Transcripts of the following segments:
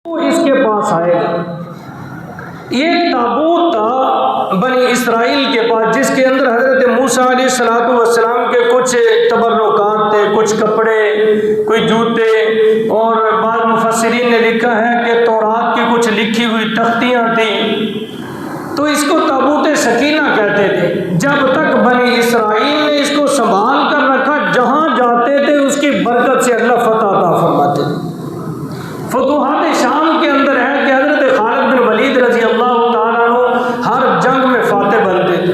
وہ اس کے پاس آئے گا۔ یہ تابوت تھا بنی اسرائیل کے پاس، جس کے اندر حضرت موسیٰ علیہ السلام کے کچھ تبرکات تھے، کچھ کپڑے، کوئی جوتے، اور بعض مفسرین نے لکھا ہے کہ تورات کی کچھ لکھی ہوئی تختیاں تھیں۔ تو اس کو تابوت سکینہ کہتے تھے۔ جب تک بنی اسرائیل نے اس کو سنبھال کر رکھا، جہاں جاتے تھے اس کی برکت سے اللہ فتح عطا فرماتے تھے۔ فتوحات شام کے اندر ہے کہ حضرت خالد بن ولید رضی اللہ تعالیٰ عنہ ہر جنگ میں فاتح بنتے تھے۔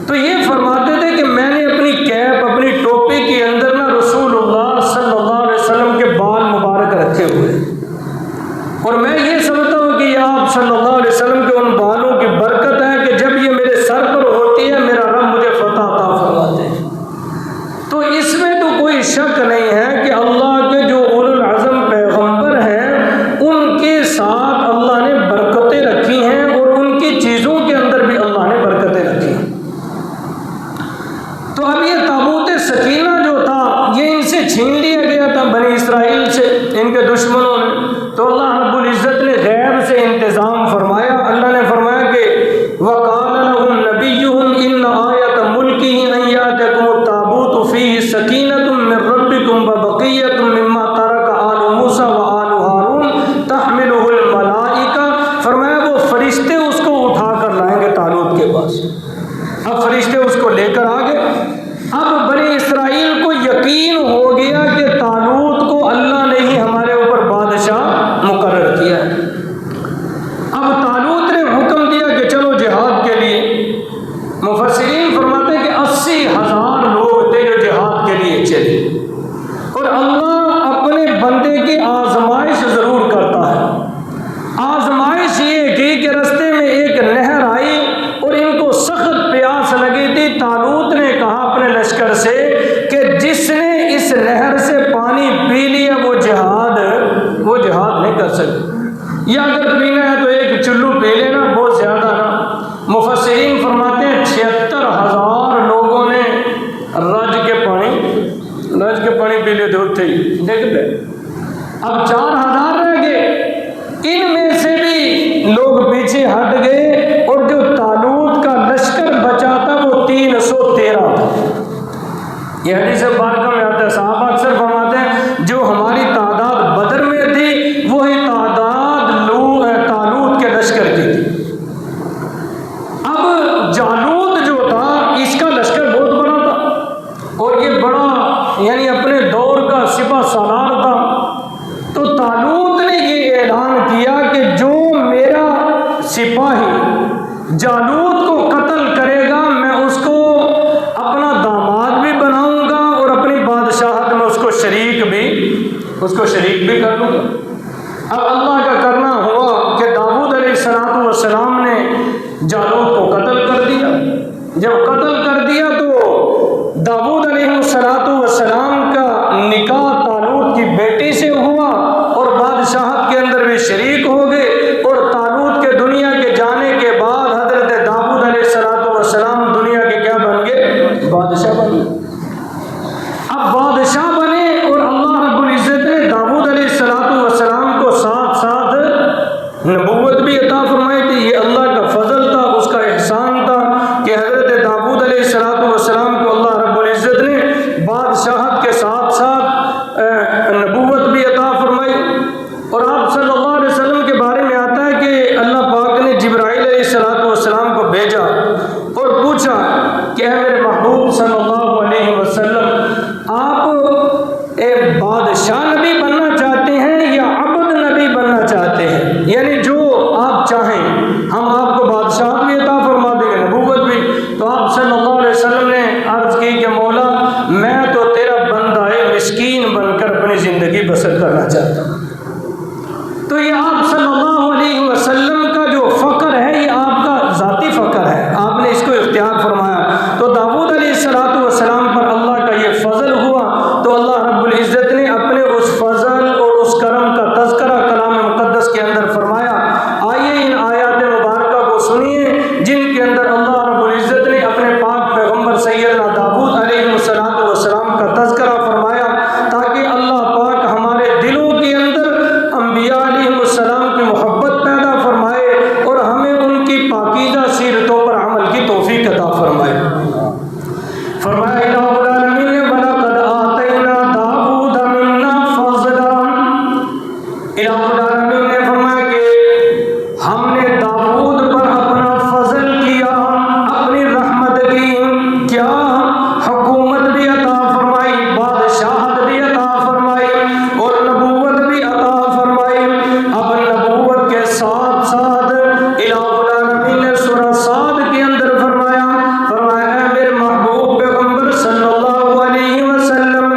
تو یہ فرماتے تھے کہ میں نے اپنی کیپ، اپنی ٹوپی کے اندر نا رسول اللہ صلی اللہ علیہ وسلم کے بال مبارک رکھے ہوئے، اور میں یہ سمجھتا ہوں کہ یہ آپ صلی اللہ علیہ وسلم کے ان بالوں کی برکت ہے کہ جب یہ میرے سر پر ہوتی ہے میرا رب مجھے فتح عطا فرماتے ہیں۔ تو اس میں تو کوئی شک نہیں ہے کہ اللہ کے جو اولو العزم پیغمبر ہیں ان کے ساتھ اللہ نے برکتیں رکھی ہیں، اور ان کی چیزوں کے اندر بھی اللہ نے برکتیں رکھی ہیں۔ تو اب یہ تابوت سکینہ جو تھا یہ ان سے چھین لیا گیا تھا بنی اسرائیل سے، ان کے دشمنوں نے۔ تو اللہ رب العزت نے غیب سے انتظام فرمایا۔ اللہ نے فرمایا کہ وَقَالَ لَهُمْ نَبِيُّهُمْ إِنَّ آيَةَ مُلْكِهِ أَن يَأْتِيَكُمُ التَّابُوتُ فِيهِ سَكِينَةٌ مِّن رَّبِّكُمْ وَبَقِيَّةٌ مِّمَّا تَرَكَ آلُ مُوسَىٰ وَآلُ هَارُونَ تَحْمِلُهُ الْمَلَائِكَةُ۔ فرمایا وہ فرشتے اس کو اٹھا کر لائیں گے طالوت کے پاس۔ اب فرشتے اس کو لے کر آ گئے۔ اب بنی اسرائیل کو یقین ہو گیا کہ طالوت کو اللہ نے ہی ہمارے اوپر بادشاہ مقرر کیا ہے۔ اب طالوت نے حکم دیا کہ چلو جہاد کے لیے۔ مفسرین فرماتے ہیں کہ 80,000 لوگ تھے جو جہاد کے لیے چلے، اور اللہ اپنے بندے کی آزمائش ضرور کرتا ہے۔ آزمائش یہ کی کہ رستے میں ایک نہر آئی اور ان کو سخت پیاس لگی تھی۔ طالوت نے کہا اپنے لشکر سے کہ جس نے اس نہر سے پانی پی لیا وہ جہاد نہیں کر سکے، یا اگر پینا ہے تو ایک چلو پی لینا، بہت زیادہ نہ۔ مفسرین فرماتے ہیں 76,000 لوگوں نے رج کے پانی پی لیے تھے دیکھ لے۔ اب 4,000 رہ گئے، ان میں سے بھی لوگ پیچھے ہٹ گئے، اور جو طالوت کا لشکر بچا تھا وہ 313 تھا۔ یہ حدیث بارکہ میں آتا ہے، صحابہ اکثر فرماتے ہیں جو ہماری تعداد بدر میں تھی وہی تعداد طالوت کے لشکر کی تھی۔ اب جالوت جو تھا اس کا لشکر بہت بڑا تھا، اور یہ بڑا یعنی اپنے دور کا سپہ سالار تھا۔ تو طالوت نے یہ اعلان کیا کہ جو میرا سپاہی جالوت کو قتل کرے گا میں اس کو اپنا داماد بھی بناؤں گا، اور اپنی بادشاہت میں اس کو شریک بھی کر دوں گا۔ اب اللہ کا کرنا ہوا کہ داؤد علیہ السلام نے جالوت کو قتل کر دیا۔ جب قتل کر دیا تو داؤد علیہ السلام کا نکاح طالوت کی بیٹی سے ہوا، اور بادشاہت کے اندر بھی شریک ہو گئے، اور طالوت کے دنیا کے جانے کے بعد حضرت داؤد علیہ السلام دنیا کے کیا بن گئے؟ بادشاہ بن گئے۔ اب بادشاہ بنے، اور اللہ رب العزت نے داؤد علیہ السلام کو ساتھ ساتھ نبوت بھی عطا فرمائی تھی۔ یہ اللہ کا فضل تھا، اس کا احسان تھا کہ حضرت داؤد علیہ السلام کو اللہ رب العزت نے بادشاہت کے ساتھ ساتھ نبوت بھی عطا فرمائی۔ اور آپ صلی اللہ علیہ وسلم کے بارے میں آتا ہے کہ اللہ پاک نے جبرائیل علیہ السلام کو بھیجا اور پوچھا کہ اے میرے محبوب صلی اللہ علیہ وسلم، آپ ایک بادشاہ نبی بننا چاہتے ہیں یا عبد نبی بننا چاہتے ہیں؟ یعنی جو آپ چاہیں، ہم آپ کو بادشاہت بھی عطا فرما دیں گے، نبوت بھی۔ تو آپ صلی اللہ علیہ وسلم نے عرض کی کہ مولا میں تو تیرا بندہ مسکین بن کر اپنی زندگی بسر کرنا چاہتا ہوں۔ تو یہ آپ صلی اللہ علیہ وسلم کا جو فقر ہے یہ آپ کا ذاتی فقر ہے، آپ نے اس کو اختیار فرمایا۔ تو داؤد علیہ السلام پر اللہ کا یہ فضل ہوا، تو اللہ رب العزت نے اپنے اس فضل اور اس کرم کا تذکرہ کلام مقدس کے اندر فرمایا۔ آئیے ان آیات مبارکہ کو سنیے جن کے اندر اللہ رب العزت نے اپنے پاک پیغمبر سیدنا داؤد علیہ السلام کا تذکرہ فرمایا، تاکہ اللہ پاک ہمارے دلوں کے اندر انبیاء علیہ الہ العالمین نے فرمایا کہ ہم نے داؤد پر اپنا فضل کیا، اپنی رحمت کی، کیا حکومت بھی عطا فرمائی، بادشاہت بھی عطا فرمائی اور نبوت بھی عطا فرمائی۔ اب نبوت کے ساتھ ساتھ الہ العالمین نے سورہ صاد کے اندر فرمایا اے میرے محبوب پیغمبر صلی اللہ علیہ وسلم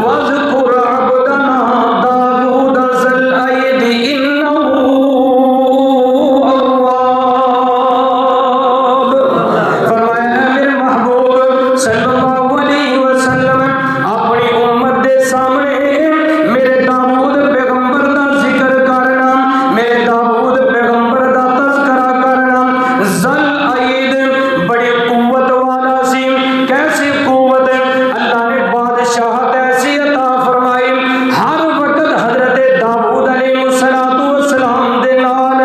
وَاذْكُرْ عَبْدَنَا دَاوُودَ ذَا الْأَيْدِ إِنَّهُ أَوَّابٌ۔ فرمایا اے میرے محبوب صلی اللہ علیہ وسلم اپنی امت دے سامنے میرے داؤد پیغمبر دا ذکر کرنا، میرے داؤد پیغمبر دا تذکرہ کرنا۔ ذل عید بڑی قوت والا سی، کیسی قوت؟ اللہ نے بادشاہت ایسی عطا فرمائی، ہر وقت حضرت داؤد علیہ السلام دے نال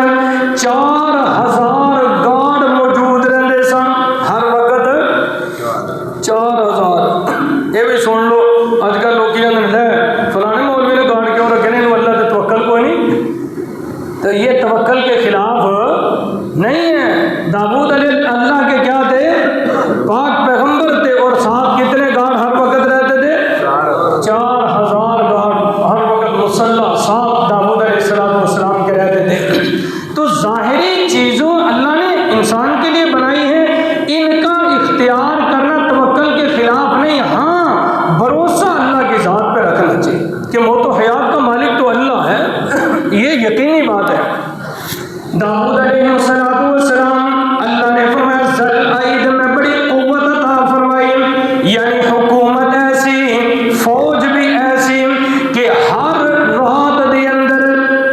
4000 گارڈ موجود رہندے سن، ہر وقت 4000۔ یہ بھی سن لو، اج کل لوگ کہتے ہیں فلانے مولوی نے گارڈ کیوں رکھے ہیں، اللہ تے توکل کوئی نہیں۔ تو یہ توکل کے خلاف نہیں ہے۔ داؤد علیہ اللہ کے کیا تھے؟ پاک پیغمبر تھے، اور ساتھ کتنے گارڈ ہر وقت رہتے تھے؟ 4000 گارڈ ہر وقت مسلح ساتھ داؤد علیہ السلام کے رہتے تھے۔ تو ظاہری چیزوں اللہ نے انسان کے لیے بنائی ہیں، ان کا اختیار کرنا توکل کے خلاف نہیں، ہاں بھروسہ اللہ کی ذات پہ رکھنا چاہیے کہ موت و حیات کا مالک تو اللہ ہے، یہ یقینی بات ہے۔ داؤد علیہ السلام اللہ نے فرمایا ذل عید میں بڑی قوت عطا فرمائی، یعنی حکومت ایسی، فوج بھی ایسی کہ ہر رات دے اندر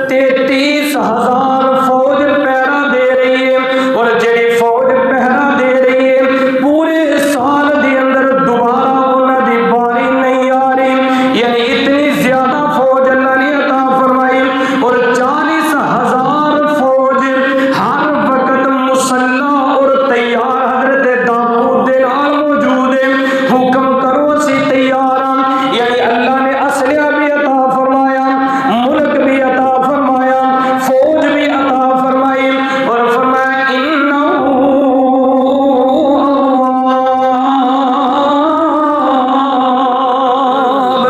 33,000 فوج پہرا دے رہی ہے، اور جڑی فوج پہرا دے رہی ہے پورے سال دے اندر دوبارہ انہاں دی باری نہیں آ رہی، یعنی اتنی زیادہ فوج اللہ نے عطا فرمائی، اور 40,000 فوج ہر وقت مسلح اور تیار حضرت داؤد دے نال موجود ہے۔ حکم کرو اسی تیار ہاں، یعنی اللہ نے اسلحہ بھی عطا فرمایا، ملک بھی عطا فرمایا، فوج بھی عطا فرمائی، اور فرمایا انہو اواب۔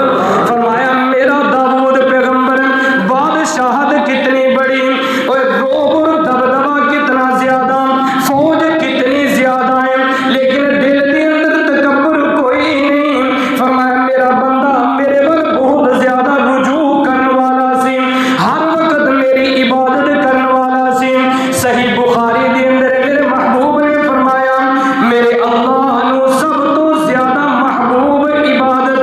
فرمایا میرا داؤد پیغمبر بادشاہت کتنی بڑی، اور روب اور دبدبہ کتنا زیادہ، فوج کتنی زیادہ ہے، لیکن دل کے اندر تکبر کوئی نہیں۔ فرمایا میرا بندہ میرے ول بہت زیادہ رجوع کرنے والا سی، ہر وقت میری عبادت کرنے والا سی۔ صحیح بخاری دے اندر میرے محبوب نے فرمایا میرے اللہ نو سب تو زیادہ محبوب عبادت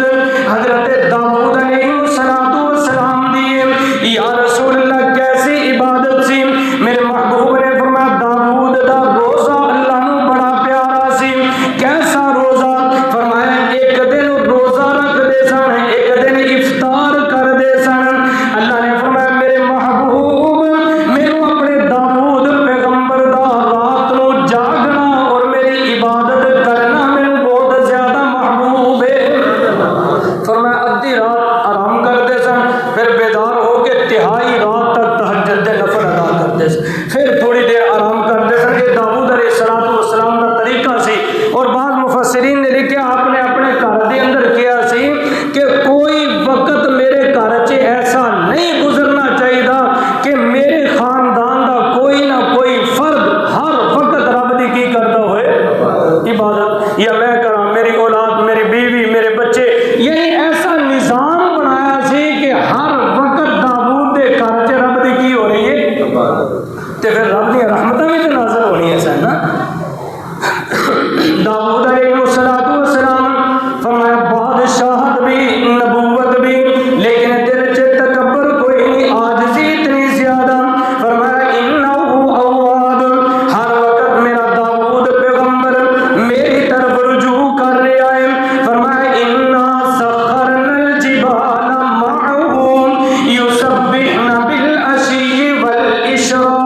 حضرت داؤد علیہ السلام دی ہے۔ یا رسول اللہ کیسی عبادت سی؟ میرے محبوب نے فرمایا داؤد دا روزہ اللہ نو بڑا پیارا سی۔ کیسا روزہ؟ فرمایا ایک دن روزہ رکھ دے سن، ایک دن افطار کر دے سن۔ اللہ نے فرمایا میرے محبوب میرے اپنے داؤد پیغمبر دا رات نو جاگنا اور میری عبادت کرنا میرے بہت زیادہ محبوب ہے۔ فرمایا ادھی رات آرام کرتے سن، پھر بیدار ہو کے تہائی رات تک تہجد نفل ادا کرتے سن، پھر تھوڑی دیر آرام کرتے سن۔ کہ داؤد علیہ السلام کا طریقہ سی، اور بعض مفسرین نے لکھا آپ نے اپنے گھر دے اندر کیا سی کہ کوئی وقت میرے گھر چ ایسا نہیں گزرنا چاہیے کہ میرے خاندان دا کوئی نہ کوئی فرد ہر وقت رب دی کی کرتا ہوئے عبادت، یا میں کراں، میری اولاد، میری بیوی، میرے بچے، یہی ایسا نظام بنایا سی کہ ہر وقت داؤد دے گھر چ رب دی کی ہو رہی ہے، تے پھر رب دی رحمتاں بھی تے نازل ہونی ہے سن نا۔ داؤد علیہ السلام فرمایا بادشاہت بھی نبوت بھی، لیکن دل چ تکبر کوئی نہیں، عاجزی اتنی زیادہ۔ فرمایا انہو اواب، ہر وقت میرا داؤد پیغمبر میری طرف رجوع کر رہا ہے۔ فرمایا انا سخرنا الجبال معه يسبحن بالعشي والإشراق۔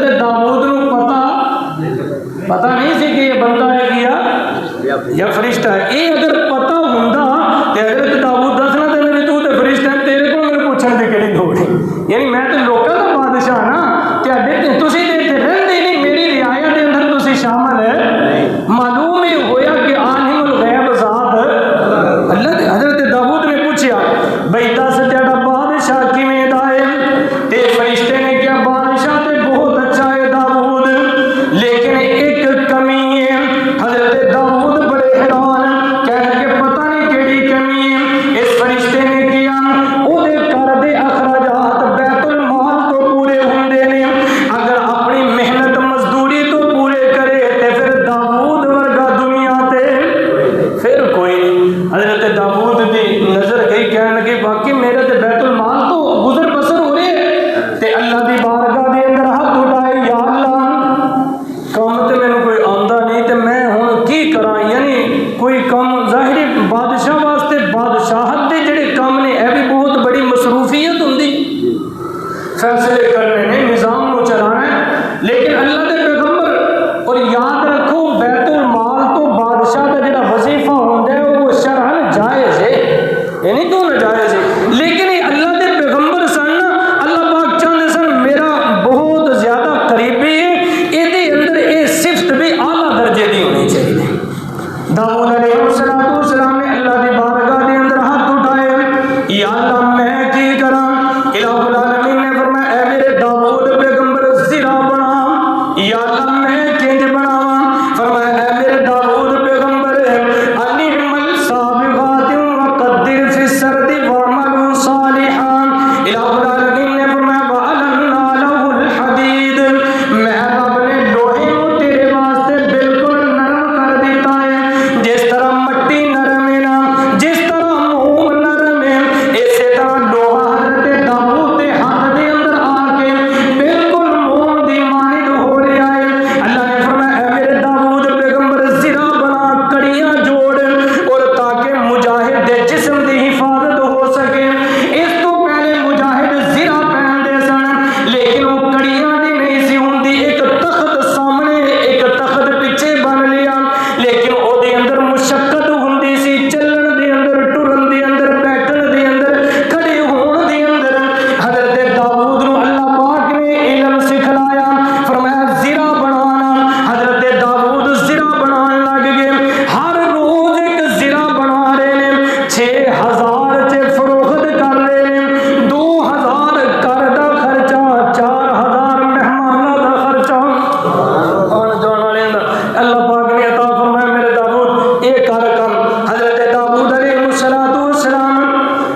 حضرت داؤد نو پتا نہیں سی کہ یہ بندہ ہے کیا یا فرشتہ ہے. یہ اگر پتا ہوندا تے حضرت داؤد دسنا تے میرے تو تے فرشتہ ہے تیرے کو میرے پوچھن دی کیڑی لوڑ ہے. یعنی میں تے لوکاں دا بادشاہ نا تہاڈے تے تسی تے اتنے رہندے نہیں میری رعایا دے اندر تسی شامل ہے. معلوم ہی ہویا کہ عالم الغیب ذات اللہ دے. حضرت داؤد نے پوچھا بھئی دس تیرا بادشاہ کیویں دا ہے تے فرشتے نے کیا بادشاہ تے بہت اچھا ہے داؤد لیکن ایک کمی ہے. حضرت داؤد بڑے حیران کہنے کہ پتہ نہیں کیڑی کمی ہے. اس فرشتے نے کیا او دے گھر دے اخراجات بیت المال تو پورے ہوندے نے. اگر اپنی محنت مزدوری تو پورے کرے تے پھر داؤد ورگا دنیا تے پھر کوئی نہیں. حضرت داؤد دی نظر گئی کہنے لگی باقی میرے تے بیت المال تو گزر بسر ہو رہے تے اللہ دی بارگاہ دے اندر ہاتھ اٹھائے یا اللہ کام تے مینوں کوئی آندا نہیں تے میں ہن کی کراں. یعنی کوئی کام ظاہری بادشاہ واسطے بادشاہت دے جڑے کام نے اے بھی بہت بڑی مصروفیت ہوندی فیصلے کرنے نے نظام کو چلانا ہے. لیکن اللہ دے پیغمبر اور یاد رکھو بیت المال تو بادشاہ کا جڑا وظیفہ ہوندا ہے وہ شرعن جائز ہے یعنی تو ناجائز ہے. لیکن یہ اللہ دے پیغمبر سن اللہ پاک چاہتے سن میرا بہت زیادہ قریبی ہے یہ اندر یہ صفت بھی اعلیٰ درجے کی ہونی چاہیے. داؤد علیہ السلام نے اللہ دی بارگاہ دے اندر ہاتھ اٹھائے یا اللہ میں کی کراں. الہ العالمین نے فرمایا اے میرے داؤد پیغمبر زرا بنا. یا اللہ میں کنج بناواں. فرمایا اے میرے داؤد پیغمبر علم السابغات وقدر فی السرد وعمل صالحا. الہ العالمین نے فرمایا وعلنا له الحدید. میں رب نے لوہے کو تیرے واسطے بالکل نرم کر دیتا ہے جس طرح مٹی نرم ہے نا جس طرح موم نرم ہے اسی طرح لوہا حضرت داؤد کے ہاتھ دے اندر آ کے بالکل موم دی مانند ہو رہا ہے. اللہ نے فرمایا اے میرے داؤد پیغمبر زرا بنا کڑیاں جوڑ اور تاکہ مجاہد دے جسم دی حفاظت ہو سکے. اس تو پہلے مجاہد زرا پہنتے سن لیکن وہ کڑیاں دی نہیں سی ہوندی. ایک تخت سامنے ایک تخت پیچھے بن لیا لیکن او دے اندر مشقت ہوندی سی چلن دے اندر ٹرن دے اندر بیٹھن دے اندر کھڑے ہون دے اندر. حضرت داؤد نو اللہ پاک نے علم سکھلایا فرمایا زرا بنانا. حضرت داؤد زرا بنان لگ گئے. ہر روز ایک زرا بنا رہے ہیں. 6000 چ فروخت کر رہے ہیں. 2000 گھر دا خرچہ 4000 مہماناں دا خرچہ آن جان والے دا اللہ پاک نے عطا فرمایا میرے داؤد یہ کر کم. حضرت داؤد علیہ السلام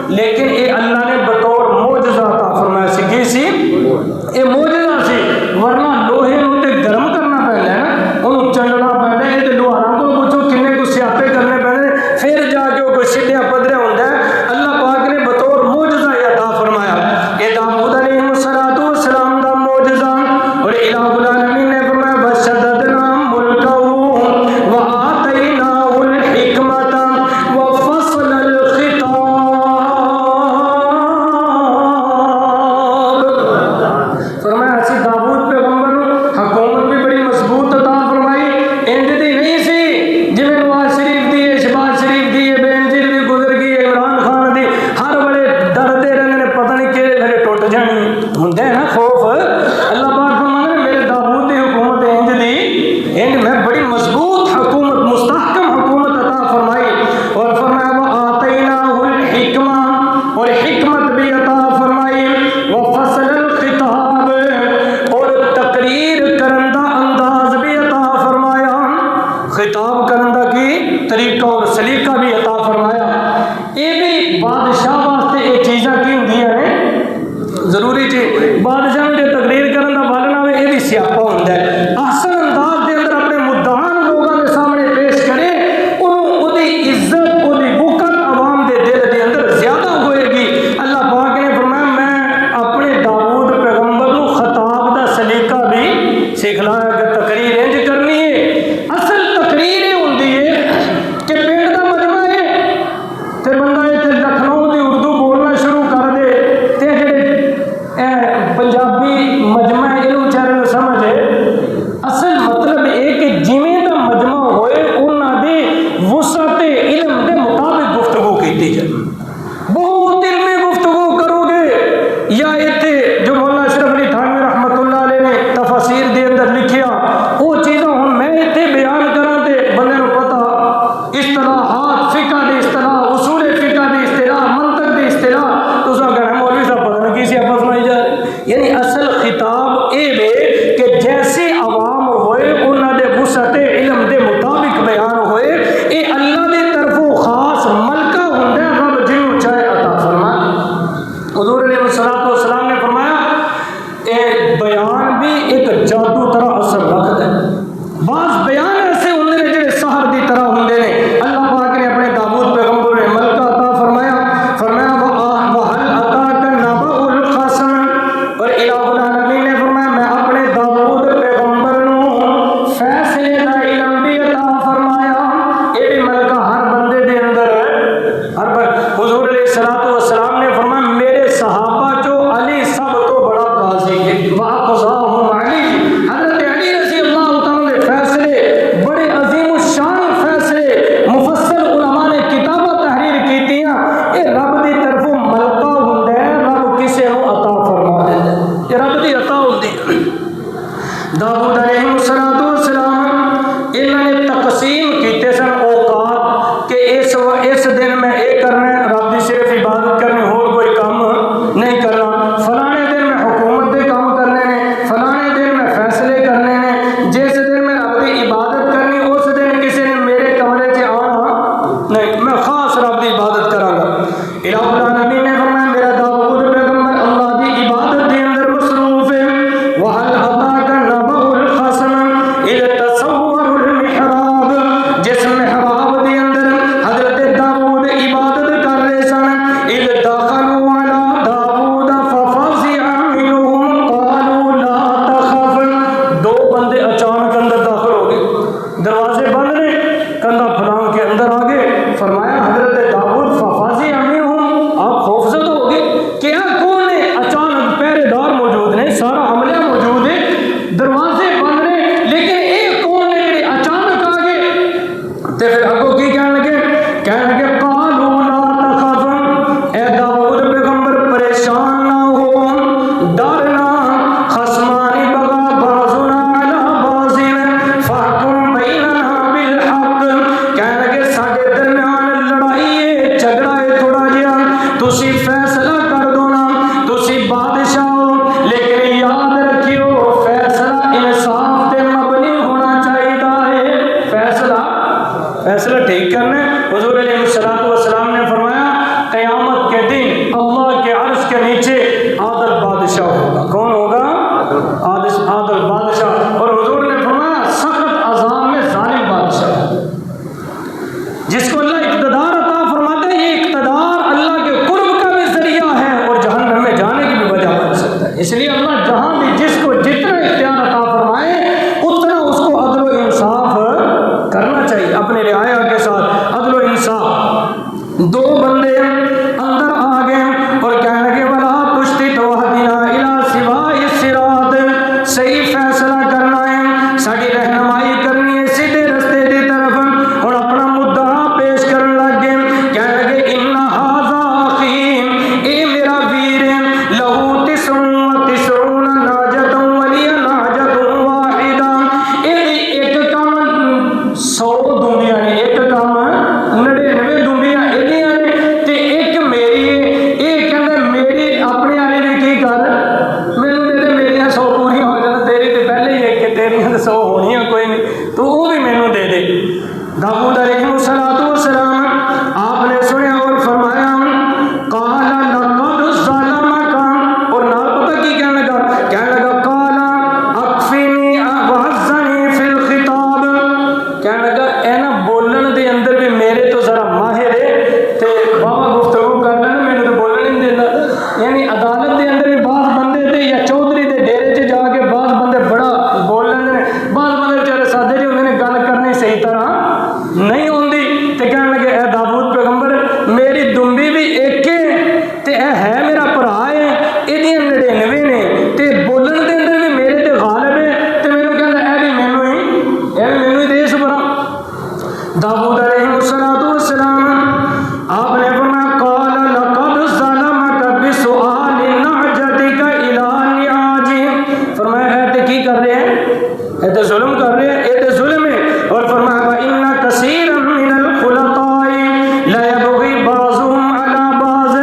لیکن یہ اللہ نے بطور معجزہ عطا فرمایا سی. کی سی یہ معجزہ سی ورنہ لوہے نو تے گرم کرنا پیندا ہے نا انہوں چنڈنا پیندا ہے. تے لوہاراں کو پوچھو کنے کو سیاپے کرنے پیندے نے پھر جا کے وہ کوئی سیدھا پدرا ہوندا ہے. اللہ پاک نے بطور معجزہ یہ عطا فرمایا. یہ داؤد علیہ السلام دا معجزہ. اور الہ العالمین نے فرمایا وشددنا ملکہ وآتیناہ الحکمۃ وفصل الخطاب. فرمایا اسی داؤد پیغمبر نو حکومت بھی بڑی مضبوط عطا فرمائی. انج دی نہیں سی جویں نواز شریف دی ہے شہباز شریف دی ہے بے نظیر بھی گزر گئی ہے عمران خان دی ہر ویلے ڈردے رہندے نے پتہ نہیں کہڑے ویلے ٹوٹ جانی ہوندا ہے نا خوف. اللہ پاک فرماتا ہے میرے داؤد دی حکومت انج دی انج میں بڑی مضبوط حکومت مستحکم حکومت عطا فرمائی. اور فرمایا وآتیناہ الحکمہ اور حکمت بھی عطا فرمائی. وفصل الخطاب اور تقریر کرن دا انداز بھی عطا فرمایا. خطاب کرن دا کی طریقہ اور سلیقہ بھی عطا فرمایا. یہ بھی بادشاہ واسطے یہ چیزاں کی ہوندیاں نے ضروری چیز. بادشاہ نے تقریر کرن دا ول نہ ہوئے یہ بھی سیاپا ہوندا ہے. احسن انداز دے اندر اپنے مدعاں لوگوں کے سامنے پیش کرے انہوں دی عزت وہ دی بکت عوام دے دل دے اندر زیادہ ہوئے گی. اللہ پاک نے فرمایا میں اپنے داؤد پیغمبر کو خطاب دا سلیقہ بھی سکھلایا کہ تقریر انج کرنی ہے. اصل تقریر یہ ہوندی ہے کہ پیٹ دا مجمع ہے تے بندہ اتنے لکھنؤ دی اردو بولنا شروع کر دے تے جڑے پنجابی مجمع یہ بیچارے نوں سمجھ ہے داؤد علیہ السلام انہوں نے تقسیم کیتے سن اوقات کہ اس دن میں یہ کرنا ہے، رب کی صرف عبادت کرنی، اور کوئی کام نہیں کرنا، فلانے دن میں حکومت کے کام کرنے نے، فلانے دن میں فیصلے کرنے نے، جس دن میں رب کی عبادت کرنی اس دن کسی نے میرے کمرے سے آنا نہیں، میں خاص رب کی عبادت کراں گا۔ الہ العالمین نے فرمایا میرا داؤد پیغمبر اللہ کی عبادت کے اندر مصروف ہے۔ وَهَلْ أَتَاكَ نَبَأُ الْخَصْمِ إِذْ تَسَوَّرُوا الْمِحْرَابَ، جس محراب کے اندر حضرت داؤد عبادت کر رہے سن، اذ دخلوا علی داؤد ففزع منهم قالوا لا تخف، دو بندے اچانک اندر داخل ہو گئے، دروازے بند نے، کندھا پھلانگ کے اندر آ گئے، فرمایا حضرت داؤد ففزع منهم، آپ خوفزدہ ہو گئے کہ کون ہے، اچانک پہرے دار موجود نے، سارا عملہ موجود ہے، دروازے بند نے، لیکن ایک کون نے جڑے اچانک آ گئے، تے پھر اگوں کی کہنے لگے قالوا لا تخف، اے داؤد پیغمبر پریشان نہ ہو، ڈرنا، خصمان بغا بعضنا علی بعض فاحکم بیننا بالحق، کہنے لگے ساڈے درمیان لڑائی ہے، جھگڑا ہے تھوڑا جہا، تسی فیصلہ کر دو نا، تسی بادشاہ ہو، لیکن یاد رکھیو فیصلہ انصاف تے مبنی ہونا چاہیے ہے، فیصلہ ٹھیک کرنا ہے۔ حضور علیہ السلام نے فرمایا قیامت کے دن اللہ کے عرش کے نیچے عادل بادشاہ ہوگا، کون ہوگا؟ عادل بادشاہ، اور حضور نے فرمایا سخت عذاب میں ظالم بادشاہ، جس کو اللہ اقتدار عطا فرماتا ہے، یہ اقتدار اللہ کے قرب کا بھی ذریعہ ہے اور جہنم میں جانے کی بھی وجہ بن سکتا ہے۔ اس لیے اللہ جہاں بھی جس کو جتنا اختیار عطا فرمائے اتنا اس کو عدل و انصاف کرنا چاہیے، اپنے رعایا کے ساتھ عدل و انصاف۔ دو بندے اندر آ گئے اور کہنے لگے وَلَا تُشْتِتْ وَهْدِنَا إِلَىٰ سِوَاءِ الصِّرَاطِ، صحیح فیصلہ کرنا ہے، ساری رہنمائی کرنی ہے سیدھے رستے کی طرف، اور اپنا مدعا پیش کرنے لگ گئے، کہنے لگے اِنَّ هَٰذَا أَخِي، اے میرا ویر ہے، لَهُ 99 نَاجَةً وَلِيَ نَاجَةٌ وَاحِدَةٌ، ایک کام 100 دنبیاں نے، ایک کام 99 دنبیاں ایدیاں نے، تے ایک میری ہے، ایک کہندا میری اپنے والے نے کی کر مینوں دے دے، میریاں 100 پوریاں ہو جان، تیری تے پہلے ہی ہے کہ تیریاں تے 100 ہونیاں کوئی نہیں، تو وہ بھی مینوں دے دے۔ داؤد علیہ السلام آپ نے سنیا اور فرمایا قال لقد ظلمك، اور نال پتہ کی کہنے لگا قال اکفنی وعزنی فی الخطاب، کہنے لگا اے نا بولن دے اندر بھی میرے تو ذرا ماہر ہے، تے بابا گفتگو کر لینا، میرے تو بولن نہیں دینا، یعنی عدالت دے اندر بھی بعض بندے تے یا چودھری دے ڈیرے چ جا کے بعض بندے بڑا بول لیندے نے، بعض بندے بیچارے سادے جی ہوندے نے، گل کرنی صحیح طرح نہیں ہوندی، تے کہنے لگے اے داؤد پیغمبر میری دمبی بھی ایک ہے، تے اے ہے میرا بھرا ہے، ایدیاں 99 نے، تے بولن دے اندر بھی میرے تے غالب ہے، تے مینوں کہندا اے بھی مینوں ہی دے سبرا۔ داؤد علیہ السلام آپ نے فرمایا قال لقد ظلمك بسؤال نعجتك الى نعاجه، فرمایا اے تے کی کر رہے ہیں، اے تے ظلم کر رہے ہیں، اے تے ظلم ہے، اور فرمایا وَإِنَّ كَثِيرًا مِّنَ الْخُلَطَاءِ لَيَبْغِي بَعْضُهُمْ عَلَىٰ بَعْضٍ،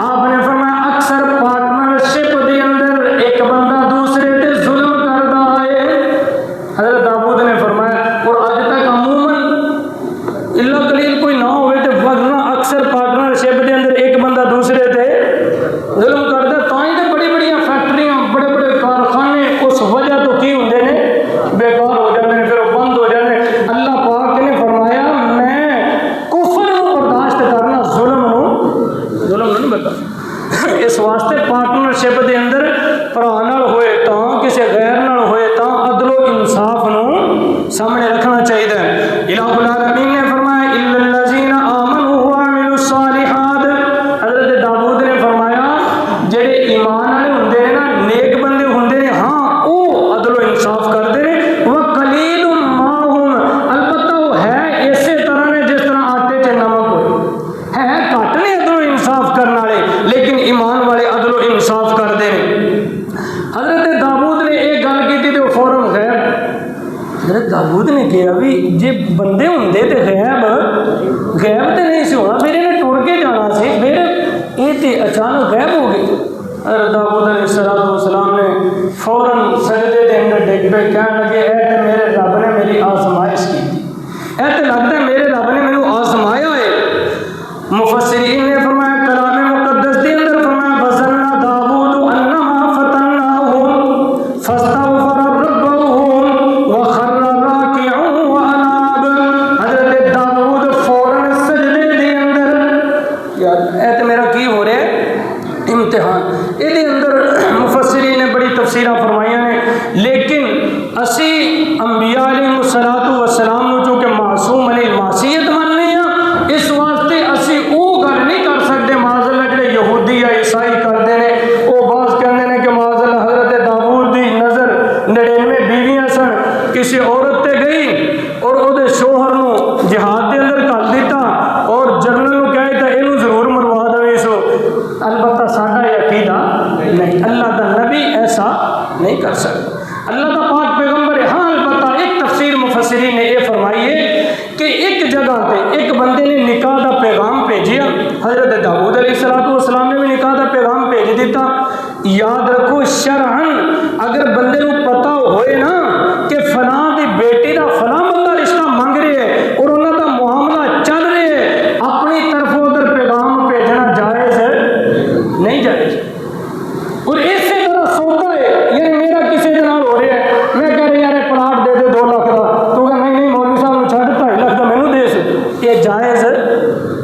آپ نے فرمایا اکثر پارٹنرشپ دے اندر ایک بندہ دوسرے تے ظلم کردا ہے۔ حضرت داؤد نے فرمایا، اور اج تک عموماً اللہ قلیل کوئی نہ ہوئے تے ورنہ اکثر پارٹنرشپ دے اندر ایک بندہ دوسرے تے ظلم کردا، تاں ہی تے بڑی بڑی فیکٹریاں، بڑے بڑے کارخانے اس وجہ تو کی ہوندے نے بیکار حضرت داؤد نے کہا بھی جی بندے ہوندے تے غیب تے نہیں سی ہونا، پھر انہیں ٹر کے جانا سی، پھر یہ تے اچانک غیب ہو گئی۔ حضرت داؤد علیہ السلام نے فوراً سجدے دے اندر ڈگ پہ کہنے لگے اے تے میرے رب نے میری آزمائش کی، اے تے لگتا ہے میرے رب نے میرے آزمایا ہے۔ مفسرین نے فرمایا کلام مقدس کے اندر فرمایا فَظَنَّ داؤد أَنَّمَا فَتَنَّاهُ فَاسْتَغْفَرَ رَبَّهُ وَخَرَّ رَاكِعًا وَأَنَابَ۔ حضرت داؤد فوراً سجدے دے اندر، اے تے میرا کی ہو رہا ہے امتحان، یہ اندر مفسرین نے بڑی تفسیریں فرمائی ہیں، لیکن اسی انبیاء علیہ السلام چونکہ معصوم علیہ معصیت مننے ہیں، اس واسطے اسی وہ گل نہیں کر سکتے معاذ اللہ جڑے یہودی یا عیسائی کرتے ہیں، وہ بعض کہتے ہیں کہ معاذ اللہ حضرت داؤد دی نظر 99 بیویاں سن، کسی عورت تے گئی اور وہ شوہر نو جہاد دے اندر کر دیتا اور جنرل نو کہے تو یہ ضرور مروا دے سو۔ البتہ ساڈا یہ عقیدہ نہیں، اللہ کا نبی ایسا نہیں کر سکتا، اللہ کا پاک پیغمبر ہے۔ ہاں البتہ ایک تفسیر مفسرین نے یہ فرمائی ہے کہ ایک جگہ پہ ایک بندے نے نکاح کا پیغام بھیجیا، حضرت داؤد علیہ السلام نے بھی نکاح کا پیغام بھیج دیتا۔ یاد رکھو شرعن اگر بندے کو پتہ ہوئے نا کہ فلاں دی بیٹی دا فلاں بندہ رشتہ منگ رہے ہے اور انہوں دا معاملہ چل رہے ہے، اپنی طرف ادھر پیغام بھیجنا جائز ہے نہیں جائز۔ اور اسی طرح سودا ہے، یعنی میرا کسی کے نال ہو رہا ہے، میں کہہ رہا یار پلاٹ دے دے 2 لاکھ کا، تو کہ نہیں مولوی صاحب نے چھڈ 2.5 لاکھ کا مینوں دے س، یہ جائز ہے،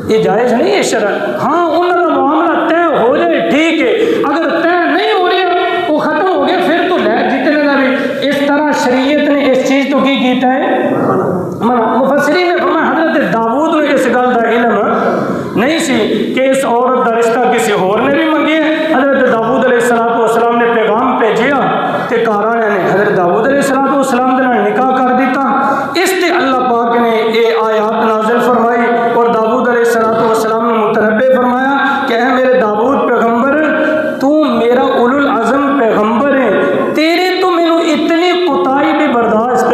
یہ جائز نہیں ہے شرع۔ ہاں انہوں کا معاملہ طے ہو جائے ٹھیک ہے، اگر طے نہیں ہو رہا وہ ختم ہو گیا پھر تو لے جتنے کا بھی۔ اس طرح شریعت نے اس چیز تو کی کیتا ہے منع۔ مفسرین نے فرمایا حضرت داؤد نے اس گل کا علم نہیں سی کہ اس عورت کا رشتہ کسی اور نے بھی منگے۔ حضرت داؤد علیہ السلام نے پیغام بھیجیا تے کارانے نے حضرت داؤد علیہ السلام دے نال نکاح کر دیتا۔ اس تے اللہ پاک نے یہ آیات نازل فرمائی اور داؤد علیہ السلام نے متنبہ فرمایا کہ اے میرے داؤد پیغمبر تو میرا اولو العزم پیغمبر ہے، تیرے تو مینوں اتنی کوتاہی بھی برداشت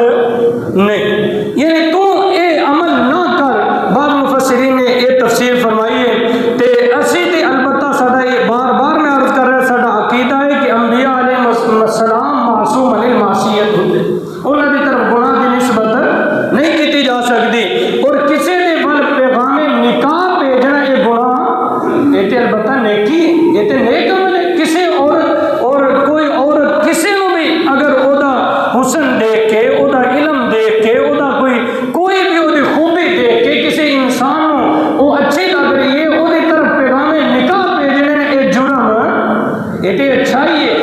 نہیں، یعنی تو اے عمل نہ کر۔ بعض مفسرین نے یہ تفسیر فرمائی ہے تے اسی تے البتہ ساڈا یہ بار بار میں عرض کر رہا ساڈا عقیدہ ہے کہ انبیاء علیہ السلام معصوم علیہ معصیت ہوتے، انہوں کی طرف گناہ کی نسبت نہیں کی جا سکتی، اور کسی نے بل پیغام نکاح بھیجنا یہ گناہ، یہ تے البتہ نیکی، یہ تے نیک عمل ہے۔ کسی اور کوئی عورت کسی نو بھی اگر او دا حسن دیکھ کے، او دا علم دیکھ کے، او دا کوئی بھی او دی خوبی دیکھ کے کسی انسان نو وہ اچھی لگ رہی ہے، او دی طرف پیغام نکاح بھیجنے یہ جرم، یہ تے اچھائی ہے۔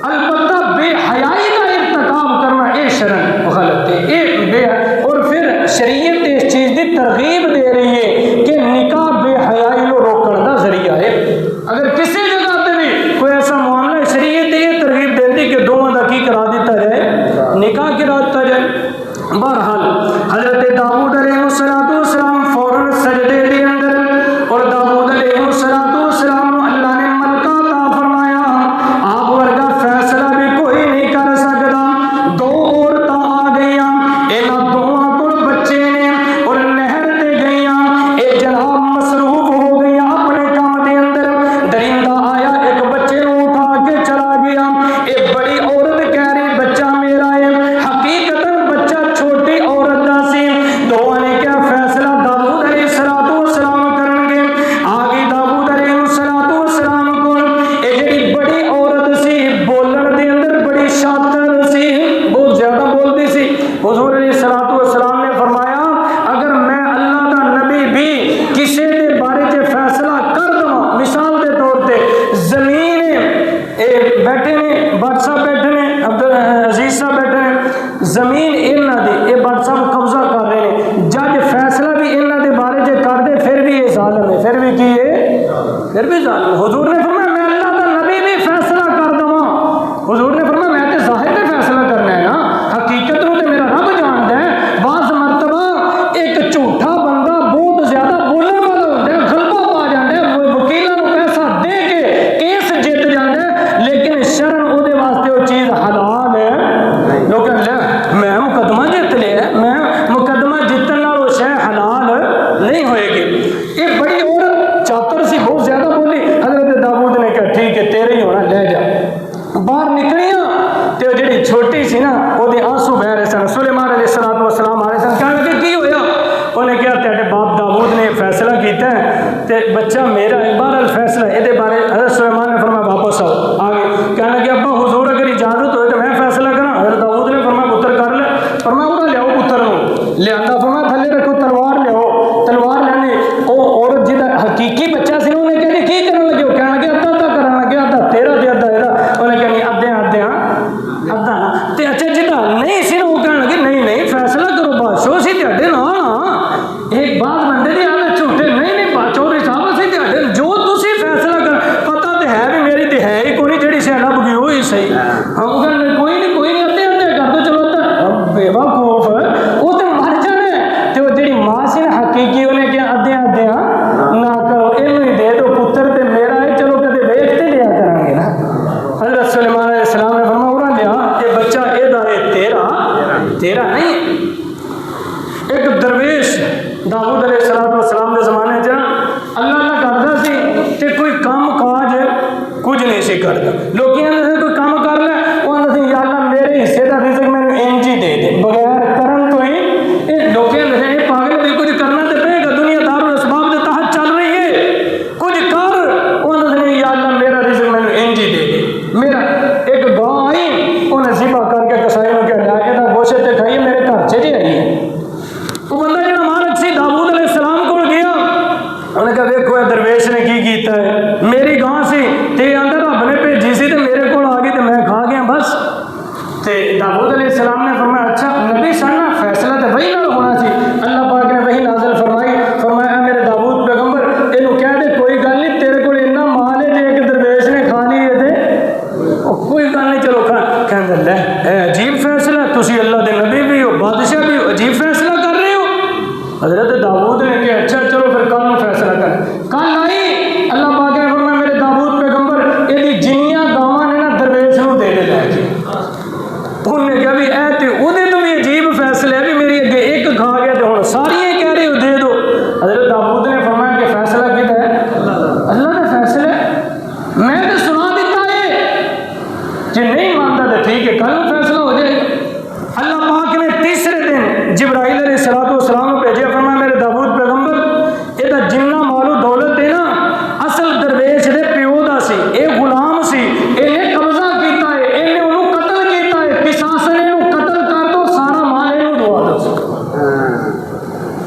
البتہ بے حیائی کا ارتکاب کرنا یہ شرع غلط ہے، اور پھر شریعت اس چیز کی ترغیب دے رہی ہے کہ نکاح بے حیائی کو روکنے کا ذریعہ ہے۔ اگر کسی جگہ پہ بھی کوئی ایسا معاملہ ہے، شریعت یہ ترغیب دیتی کہ دونوں کا کی کرا دیتا جائے، نکاح کرا دیتا جائے۔ بہرحال حضرت داؤد علیہ السلام فوراً سجدے دے اندر، اور داؤد علیہ السلام اللہ نے ملکہ عطا فرمایا، آپ ورگا فیصلہ بھی کوئی نہیں کر سکتا۔ 2 عورتاں آ گئیاں، انہاں دونوں کو بچے نے اور نہر تے گئیاں، اے جناب مصروف ہو گئیاں اپنے کام دے اندر۔ درندہ آیا ایک بچے کو اٹھا کے چلا گیا، اے بڑی عورت کہہ رہی بچہ میرا ہے، حقیقتاً بچہ چھوٹی عورت دا سی۔ دونوں نے کیا فیصلہ داؤد علیہ السلام کرن گے، آگے داؤد علیہ السلام کو اے جڑی بڑی عورت سی بولن دے اندر بڑی شاطر سی، بہت زیادہ بولتی سی۔ حضور علیہ السلام نے فرمایا اگر میں اللہ کا نبی بھی کسی دے بارے چ فیصلہ کر دوں، مثال دے طور پہ زمین بیٹھے نے بٹ صاحب بیٹھے نے عزیز صاحب بیٹھے نے، زمین انہاں دی یہ بٹ صاحب قبضہ کر رہے ہیں، جج فیصلہ بھی انہاں دے بارے چ کر دے پھر بھی یہ ظالم ہے، پھر بھی کی ہے، پھر بھی ظالم۔ حضور نے فرمایا میں اللہ کا نبی بھی فیصلہ کر دوں، حضور نے فرمایا میں تے ظاہر تے فیصلہ کرنا ہے نا، حقیقت نو تے میرا رب جاندا ہے۔ بعض مرتبہ ایک جھوٹا بندہ بہت زیادہ بولن والا ہوتا ہے، غلبہ پا جاندا ہے، وکیلاں نو پیسہ دے کے کیس جیت جاندا ہے، لیکن شرع او دے واسطے وہ چیز حلال ہے۔ لوگ کہتے ہیں میں مقدمہ جی آنسو بہ رہے سن. سلیمان علیہ السلام آ رہے سن, کہنے لگے کی ہویا؟ انہیں کہا تیرے باپ داؤد نے فیصلہ کیتا ہے تے بچہ میرا ہے. بہرحال فیصلہ یہ بارے حضرت سلیمان نے فرمایا واپس آؤ. آگے کہنے لگے ابا حضور اگر اجازت ہوئے تو میں فیصلہ کرا. حضرت داؤد نے فرمایا پتر کر لے. فرمایا انہاں لیاؤ پتر نو. لیا فرمایا تھلے رکھو تلوار لیاؤ. تلوار لینی وہ عورت جہاں حقیقی بچہ سی انہیں کہنے کی کرنے لگے. وہ کہنے لگے ادھا کرنے لگے, ادھا تیرا تے ادھا یہ. انہیں کہنی ادھا تے اچھا جہاں نہیں سی وہ کہنے لگے نہیں فیصلہ کرو بادشاہ اسی تہاڈے نال ہاں. ایک بعض بندے دی حالت جھوٹے نہیں چوری صاحب اسی تہاڈے جو تسی فیصلہ کر پتہ تے ہے بھی میری تے ہے ہی کوئی جڑی شے لب گئی وہی صحیح. ہم کہنے کوئی نہیں ادھے کر دو چلو ادھا بے وقوف وہ تو مر جانے. تے وہ جڑی ماں سی نا حقیقی انہیں کیا ادھے نہ کرو یہ دے دو پتر تے میرا ہے چلو کدے ویکھتے لیا کریں گے نا. حضرت سلیمان علیہ السلام نے فرمایا انہاں لیا یہ بچہ یہ تیرا نہیں. ایک درویش داؤد علیہ السلام کے زمانے اللہ کرتا سی تے کوئی کام کاج کچھ نہیں سی کرتا. لوگ کوئی کام کر لے وہ آتا سی یا اللہ میرے حصے کا رزق میرے انج ہی دے دے بغیر کرن تو ہی. لوگ یہ پاگل بھی کچھ کرنا تو پے گا, دنیا دار الاسباب کے تحت چل رہی ہے, کچھ کر. وہ آتا سی یا اللہ میرا رزق میرے انج ہی دے دے. میرا ایک گاں آئی انہیں ذبح کر کے کسائی نے کہا لا یہ گوشت تے کھائیے میرے گھر چلی آئی ہے. وہ بندہ جہاں مالک سی داؤد علیہ السلام کو گیا انہیں کہا دیکھو یہ درویش نے کی کیتا ہے, میری گاں سی تے اندر رب نے بھیجی سی تے میرے کو آ گئی تے میں کھا گیا بس. تے داؤد علیہ السلام نے فرمایا اچھا نبی سننا فیصلہ تو وہی نال ہونا سی. اللہ پاک نے وہی نازل فرمائی. فرمایا میرے داؤد پیغمبر یہ کہہ دے کوئی گل نہیں تیرے کو اتنا مال ہے جی ایک درویش نے کھا لی ہے کوئی گل نہیں چلو کھا. کہنے لے اے عجیب فیصلہ, تسی اللہ دے نبی بھی ہو بادشاہ بھی ہو, عجیب فیصلہ کر رہے ہو. حضرت داؤد نے کہا اچھا چلو پھر کل نو فیصلہ کر. کل آئی اللہ پاک نے فرمایا میرے داؤد پیغمبر یہ جنیاں گاواں نے نا درویش نو دے دے لے کے. انہوں نے کہا بھی اے تے اودے تو بھی عجیب فیصلہ ہے بھی میری اگے ایک کھا گیا تے ہن ساری کہہ رہے ہو دے دو. حضرت داؤد نے فرمایا کہ فیصلہ کیتا ہے اللہ نے فیصلہ میں تو سنا دیتا ہے جی نہیں مانتا تو ٹھیک ہے کل فیصلہ ہو جائے گا. اللہ پاک نے تیسرے دن جبرائیل علیہ السلام کو بھیجا. فرمایا میرے داؤد پیغمبر یہ جنہ مال و دولت ہے نا اصل درویش دے پیو دا سی, اے غلام سی, انہیں قبضہ کیتا ہے, انہیں انہوں قتل کیتا ہے, قصاص نے انہوں قتل کر دو سارا مال انہوں دعا دو.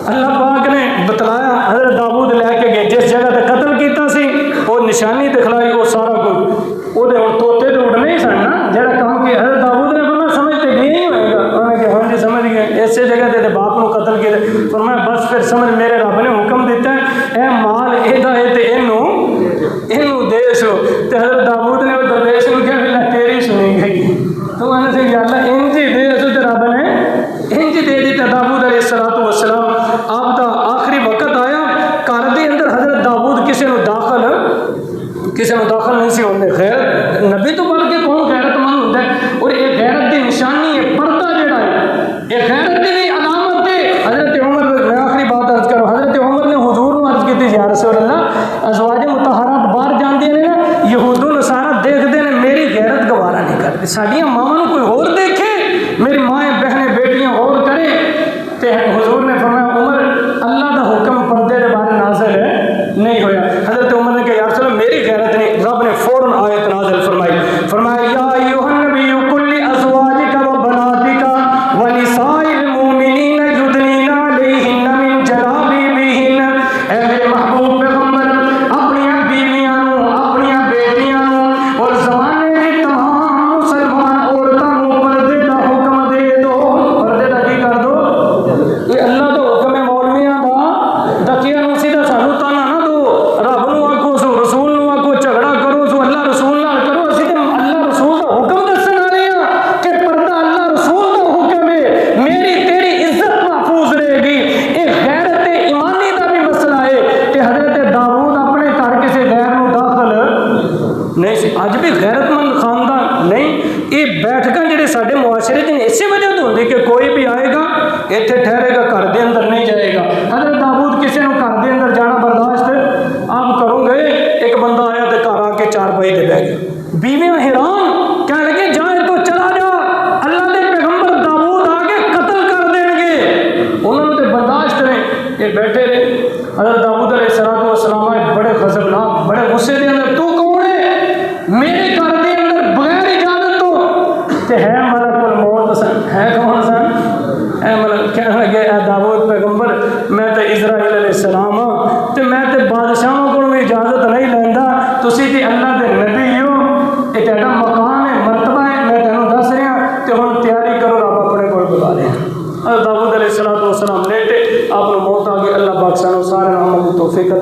اللہ پاک نے بتلایا حضرت داؤد لے کے گئے جس جگہ تے قتل کیتا سی وہ نشانی دکھلائی وہ سارا کچھ وہ توتے تو اڑنے ہی سن نا جہاں کام کیا. حضرت داؤد نے فرمایا سمجھتے گئے ہی ہوئے گا. انہوں نے کہا ہاں جی سمجھ گئے اسی جگہ تے باپ کو قتل کیا. فرمایا بس پھر سمجھ میرے رب نے حکم دیتا ہے اے مال ایدا ہے تے اینو دے سو. تے حضرت داؤد نے وہ درویش کو کہا اللہ تیری سنی گئی. تو انہوں نے کہا اللہ انج ہی دے سو تے رب نے انج دے دیتا. داؤد علیہ السلام آپ دا آخری وقت آیا گھر دے اندر حضرت داؤد کسی نو داخل نہیں سی ہوندے. خیر نبی تو بڑھ کے کون غیرت مند ہوتا ہے اور یہ غیرت دی نشانی ہے پردہ جڑا ہے یہ غیرت دی علامت ہے. حضرت عمر میں آخری بات عرض کروں حضرت عمر نے حضور کو عرض کی یا رسول اللہ ازواج مطہرات باہر جاندی نے نا یہود و نصارہ دیکھتے ہیں میری غیرت گوارا نہیں کرتے. ساڈیاں ماواں کوئی اور دیکھے میری مائیں بہنیں بیٹیاں غور کریں. تے حضور نے فرمایا عمر اللہ دا حکم پردے دے بارے نازل نہیں ہویا. حضرت عمر نے کہا یا رسول اللہ میری غیرت نہیں. رب نے فوراً آیت نازل فرمایا یا ایھا النبی قل لازواجک و بناتک و نساء المؤمنین یدنین علیہن من جلابیبہن. اے میرے محبوب پیغمبر اپنی بیویاں اپنی بیٹیاں اور زمانے کی تمام مسلمان عورتوں پردے دا حکم دے دو. پردے دا کی کر دو یہ اللہ دا حکم ہے. مولویاں دا دکیاں نو سیدھا سانو تانا نہ دو. رب نو آکھو سو رسول نو آکھو جھگڑا کرو سو اللہ رسول نال کرو. اسی تے اللہ رسول دا حکم دسن والے ہاں کہ پردہ اللہ رسول دا حکم ہے. میری تیری عزت محفوظ رہے گی. یہ غیرت ایمانی دا بھی مسئلہ ہے. تے حضرت داؤد اپنے گھر کسی غیر نو داخل نہیں سی. اج بھی غیرت مند خاندان نہیں. یہ بیٹھکاں جڑے ساڈے معاشرے چ اسی وجہ تو ہوندی کہ کوئی بھی آئے گا ایتھے ٹھہرے گا گھر دے اندر نہیں جائے گا. حضرت داؤد کسی نو گھر دے اندر جانا برداشت آپ کرو گے. ایک بندہ آیا تے گھر آ کے چارپائی تے بیٹھ گیا. بیویاں حیران کہنے لگے جا تو چلا جا. اللہ دے پیغمبر کون سن مطلب کہنے لگے اے داؤد پیغمبر میں تے اسرائیل علیہ السلام ہاں تے میں تے بادشاہوں کو بھی اجازت نہیں لیندا تسی تے اللہ دے نبی ہو یہ تہاڈا مقام ہے مرتبہ ہے میں تینوں دس رہا تے ہن تیاری کرو رب اپنے کول بلا لے داؤد علیہ السلام لیٹے آپ موت آ گئی اللہ پاک سانو سارے عمل دی توفیق